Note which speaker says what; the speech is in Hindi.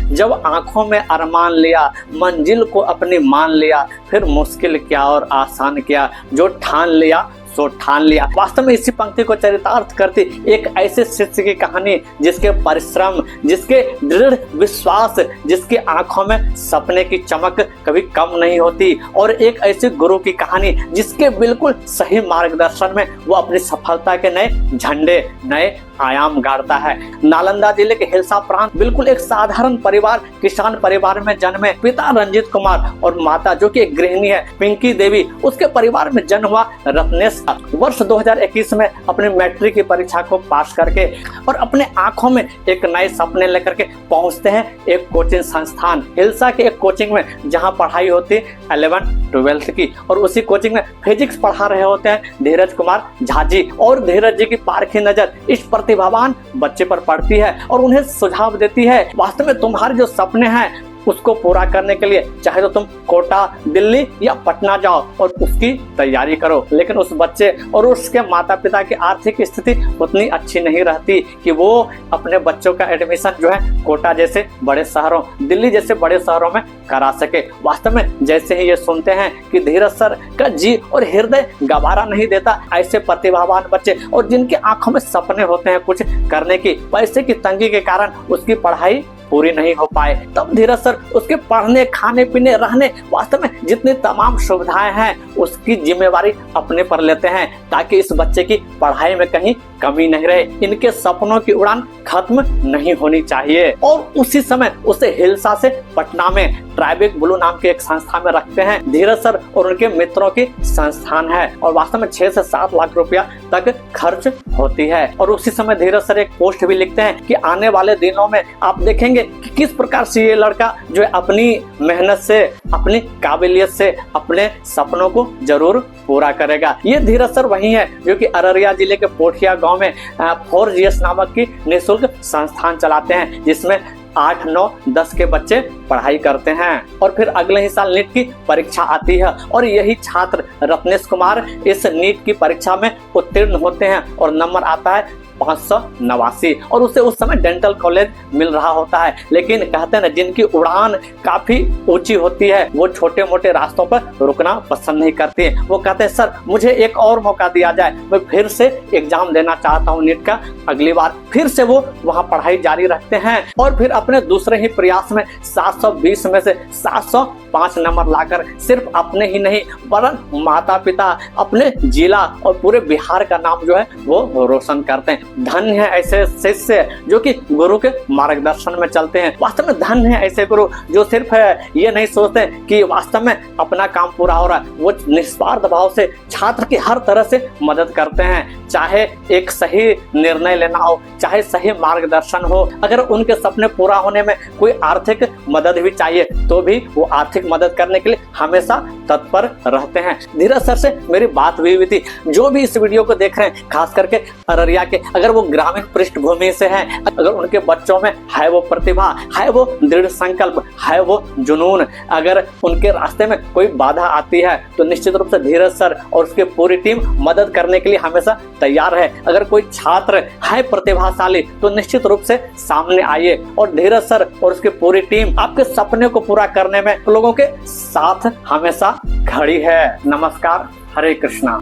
Speaker 1: जब आंखों में अरमान लिया, मंजिल को अपनी मान लिया, फिर मुश्किल क्या और आसान क्या, जो ठान लिया सो ठान लिया। वास्तव में इसी पंक्ति को चरितार्थ करती एक ऐसे शिष्य की कहानी जिसके परिश्रम, जिसके दृढ़ विश्वास, जिसकी आंखों में सपने की चमक कभी कम नहीं होती, और एक ऐसे गुरु की कहानी जिसके बिल्कुल सही मार्गदर्शन में वो अपनी सफलता के नए झंडे, नए आयाम गाड़ता है। नालंदा जिले के हिलसा प्रांत बिल्कुल एक साधारण परिवार, किसान परिवार में जन्मे पिता रंजीत कुमार और माता जो कि एक गृहिणी है पिंकी देवी, उसके परिवार में जन्म हुआ रत्नेश वर्ष 2021 में अपने मैट्रिक की परीक्षा को पास करके और अपने आंखों में एक नए सपने लेकर के पहुंचते हैं एक कोचिंग संस्थान हिलसा के एक कोचिंग में, जहां पढ़ाई होती है 11-12 की, और उसी कोचिंग में फिजिक्स पढ़ा रहे होते हैं धीरज कुमार झा जी। और धीरज जी की पारखी नजर इस प्रतिभावान बच्चे पर पड़ती है और उन्हें सुझाव देती है, वास्तव में तुम्हारे जो सपने हैं उसको पूरा करने के लिए चाहे तो तुम कोटा, दिल्ली या पटना जाओ और उसकी तैयारी करो। लेकिन उस बच्चे और उसके माता पिता की आर्थिक स्थिति उतनी अच्छी नहीं रहती कि वो अपने बच्चों का एडमिशन जो है कोटा जैसे बड़े शहरों, दिल्ली जैसे बड़े शहरों में करा सके। वास्तव में जैसे ही ये सुनते हैं कि धीरज सर का जी और हृदय गवारा नहीं देता ऐसे प्रतिभावान बच्चे और जिनकी आंखों में सपने होते हैं कुछ करने की, पैसे की तंगी के कारण उसकी पढ़ाई पूरी नहीं हो पाए, तब धीरज सर उसके पढ़ने, खाने पीने, रहने, वास्तव में जितनी तमाम सुविधाएं हैं उसकी जिम्मेवारी अपने पर लेते हैं ताकि इस बच्चे की पढ़ाई में कहीं कमी नहीं रहे, इनके सपनों की उड़ान खत्म नहीं होनी चाहिए। और उसी समय उसे हिलसा से पटना में ट्राइबिक ब्लू नाम के एक संस्था में रखते हैं। धीरज सर और उनके मित्रों की संस्थान है और वास्तव में 6 से 7 लाख रुपया तक खर्च होती है। और उसी समय धीरज सर एक पोस्ट भी लिखते हैं कि आने वाले दिनों में आप देखेंगे कि किस प्रकार से ये लड़का जो है अपनी मेहनत से, अपनी काबिलियत से अपने सपनों को जरूर पूरा करेगा। ये धीरज सर वही है जो कि अररिया जिले के पोठिया गांव में 4GS नामक की निःशुल्क संस्थान चलाते हैं, जिसमें 8, 9, 10 के बच्चे पढ़ाई करते हैं। और फिर अगले ही साल नीट की परीक्षा आती है और यही छात्र रत्नेश कुमार इस नीट की परीक्षा में उत्तीर्ण होते हैं और नंबर आता है 589 और उसे उस समय डेंटल कॉलेज मिल रहा होता है। लेकिन कहते हैं ना, जिनकी उड़ान काफी ऊंची होती है वो छोटे मोटे रास्तों पर रुकना पसंद नहीं करते। वो कहते हैं सर मुझे एक और मौका दिया जाए, मैं फिर से एग्जाम देना चाहता हूँ नीट का। अगली बार फिर से वो वहाँ पढ़ाई जारी रखते हैं और फिर अपने दूसरे ही प्रयास में 720 में से 705 नंबर लाकर सिर्फ अपने ही नहीं वरन माता पिता, अपने जिला और पूरे बिहार का नाम जो है वो रोशन करते हैं। धन्य है ऐसे शिष्य जो कि गुरु के मार्गदर्शन में चलते हैं। वास्तव में धन्य है ऐसे गुरु जो सिर्फ ये नहीं सोचते कि वास्तव में अपना काम पूरा हो रहा है, वो निस्वार्थ भाव से छात्र की हर तरह से मदद करते हैं, चाहे एक सही निर्णय लेना हो, चाहे सही मार्गदर्शन हो। अगर उनके सपने पूरा होने में कोई आर्थिक मदद भी चाहिए तो भी वो आर्थिक मदद करने के लिए हमेशा तत्पर रहते हैं। धीरज सर से मेरी बात हुई थी। जो भी इस वीडियो को देख रहे हैं, खास करके अररिया के, अगर वो ग्रामीण पृष्ठभूमि से हैं, अगर उनके बच्चों में है वो प्रतिभा, है वो दृढ़ संकल्प, है वो जुनून, अगर उनके रास्ते में कोई बाधा आती है तो निश्चित रूप से धीरज सर और उसकी पूरी टीम मदद करने के लिए हमेशा तैयार है। अगर कोई छात्र है प्रतिभाशाली तो निश्चित रूप से सामने आइए और धीरज सर और उसकी पूरी टीम आपके सपने को पूरा करने में लोगों के साथ हमेशा खड़ी है। नमस्कार, हरे कृष्णा।